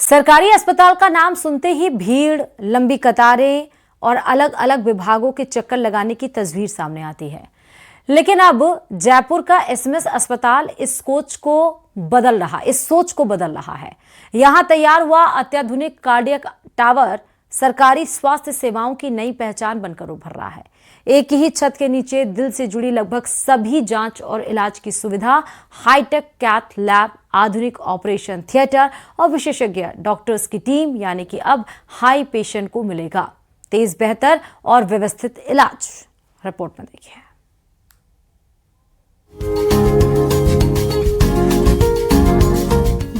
सरकारी अस्पताल का नाम सुनते ही भीड़, लंबी कतारें और अलग अलग विभागों के चक्कर लगाने की तस्वीर सामने आती है। लेकिन अब जयपुर का एसएमएस अस्पताल इस सोच को बदल रहा है। यहां तैयार हुआ अत्याधुनिक कार्डियक टावर सरकारी स्वास्थ्य सेवाओं की नई पहचान बनकर उभर रहा है। एक ही छत के नीचे दिल से जुड़ी लगभग सभी जांच और इलाज की सुविधा, हाईटेक कैथ लैब, आधुनिक ऑपरेशन थिएटर और विशेषज्ञ डॉक्टर्स की टीम, यानी कि अब हाई पेशेंट को मिलेगा तेज, बेहतर और व्यवस्थित इलाज। रिपोर्ट में देखिए।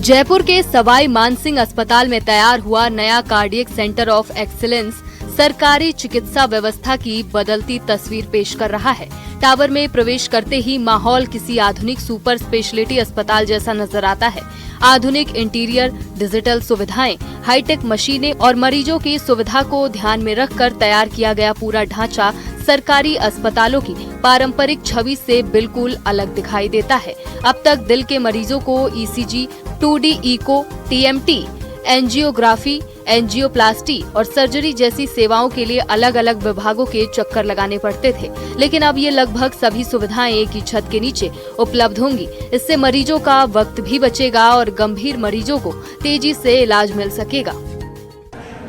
जयपुर के सवाई मानसिंह अस्पताल में तैयार हुआ नया कार्डियक सेंटर ऑफ एक्सीलेंस सरकारी चिकित्सा व्यवस्था की बदलती तस्वीर पेश कर रहा है। टावर में प्रवेश करते ही माहौल किसी आधुनिक सुपर स्पेशलिटी अस्पताल जैसा नजर आता है। आधुनिक इंटीरियर, डिजिटल सुविधाएं, हाईटेक मशीनें और मरीजों की सुविधा को ध्यान में रखकर तैयार किया गया पूरा ढांचा सरकारी अस्पतालों की पारंपरिक छवि से बिल्कुल अलग दिखाई देता है। अब तक दिल के मरीजों को ECG, 2D echo, TMT, angiography, angioplasty और सर्जरी जैसी सेवाओं के लिए अलग अलग विभागों के चक्कर लगाने पड़ते थे, लेकिन अब ये लगभग सभी सुविधाएं एक ही छत के नीचे उपलब्ध होंगी। इससे मरीजों का वक्त भी बचेगा और गंभीर मरीजों को तेजी से इलाज मिल सकेगा।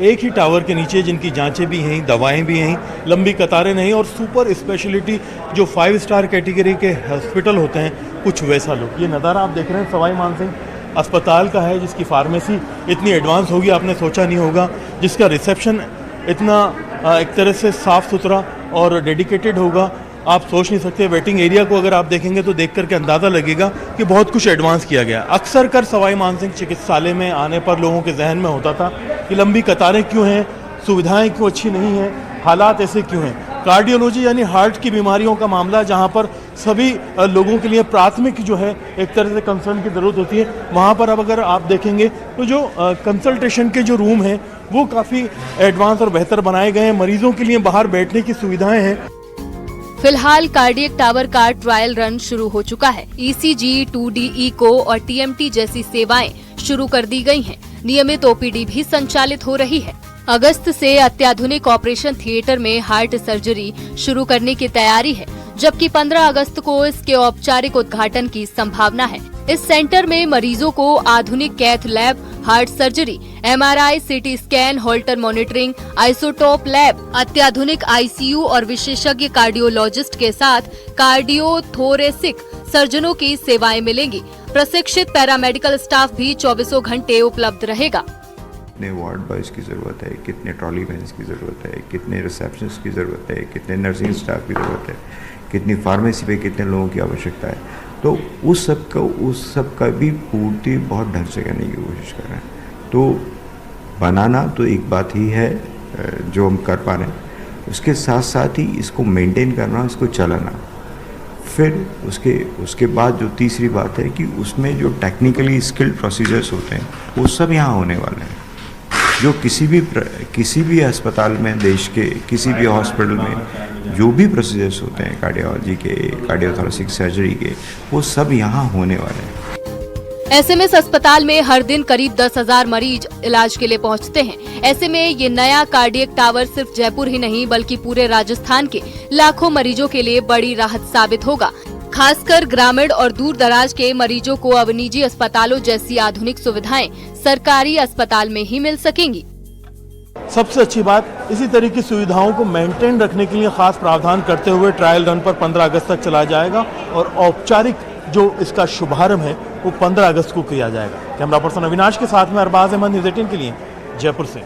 एक ही टावर के नीचे जिनकी जांचें भी हैं, दवाएं भी हैं, लंबी कतारें नहीं और सुपर स्पेशलिटी जो 5 स्टार कैटेगरी के हॉस्पिटल होते हैं, कुछ वैसा लुक। ये नज़ारा आप देख रहे हैं सवाई मानसिंह अस्पताल का है, जिसकी फार्मेसी इतनी एडवांस होगी आपने सोचा नहीं होगा, जिसका रिसेप्शन इतना एक तरह से साफ़ सुथरा और डेडिकेटेड होगा, आप सोच नहीं सकते। वेटिंग एरिया को अगर आप देखेंगे तो देख करके अंदाज़ा लगेगा कि बहुत कुछ एडवांस किया गया। अक्सर कर सवाई मानसिंह चिकित्सालय में आने पर लोगों के जहन में होता था कि लंबी कतारें क्यों हैं, सुविधाएं क्यों अच्छी नहीं हैं, हालात ऐसे क्यों हैं। कार्डियोलॉजी यानी हार्ट की बीमारियों का मामला, जहां पर सभी लोगों के लिए प्राथमिक जो है एक तरह से कंसर्न की ज़रूरत होती है, वहां पर अब अगर आप देखेंगे तो जो कंसल्टेशन के जो रूम हैं वो काफ़ी एडवांस और बेहतर बनाए गए हैं। मरीजों के लिए बाहर बैठने की सुविधाएं हैं। फिलहाल कार्डियक टावर का ट्रायल रन शुरू हो चुका है। ईसीजी, 2D इको और टीएमटी जैसी सेवाएं शुरू कर दी गई हैं। नियमित ओपीडी भी संचालित हो रही है। अगस्त से अत्याधुनिक ऑपरेशन थिएटर में हार्ट सर्जरी शुरू करने की तैयारी है, जबकि 15 अगस्त को इसके औपचारिक उद्घाटन की संभावना है। इस सेंटर में मरीजों को आधुनिक cath lab, heart surgery, MRI, CT scan, Holter monitoring, isotope lab, अत्याधुनिक आईसीयू और विशेषज्ञ कार्डियोलॉजिस्ट के साथ कार्डियोथोरेसिक सर्जनों की सेवाएं मिलेंगी। प्रशिक्षित पैरामेडिकल स्टाफ भी 24 घंटे उपलब्ध रहेगा। कितने वार्ड बॉयज़ की ज़रूरत है, कितने ट्रॉली वैन्स की ज़रूरत है, कितने रिसेप्शनिस्ट की ज़रूरत है, कितने नर्सिंग स्टाफ की ज़रूरत है, कितनी फार्मेसी पे कितने लोगों की आवश्यकता है, तो उस सब का भी पूर्ति बहुत ढंग से करने की कोशिश कर रहे हैं। तो बनाना तो एक बात ही है जो हम कर पा रहे हैं, उसके साथ साथ ही इसको मेंटेन करना, इसको चलाना। फिर उसके बाद जो तीसरी बात है कि उसमें जो टेक्निकली स्किल्ड प्रोसीजर्स होते हैं वो सब यहाँ होने वाले हैं, जो किसी भी अस्पताल में, देश के किसी भी हॉस्पिटल में जो भी प्रोसीजर्स होते हैं कार्डियोलॉजी के, कार्डियोथोरेसिक सर्जरी के, वो सब यहाँ होने वाले हैं। एसएमएस अस्पताल में हर दिन करीब 10,000 मरीज इलाज के लिए पहुंचते हैं। ऐसे में ये नया कार्डियक टावर सिर्फ जयपुर ही नहीं बल्कि पूरे राजस्थान के लाखों मरीजों के लिए बड़ी राहत साबित होगा। खासकर ग्रामीण और दूर दराज के मरीजों को अब निजी अस्पतालों जैसी आधुनिक सुविधाएं सरकारी अस्पताल में ही मिल सकेंगी। सबसे अच्छी बात, इसी तरह की सुविधाओं को मेंटेन रखने के लिए खास प्रावधान करते हुए ट्रायल रन पर 15 अगस्त तक चलाया जाएगा और औपचारिक जो इसका शुभारंभ है वो 15 अगस्त को किया जाएगा। कैमरा पर्सन अविनाश के साथ में अरबाज अहमद, न्यूज़ 18 के लिए जयपुर से।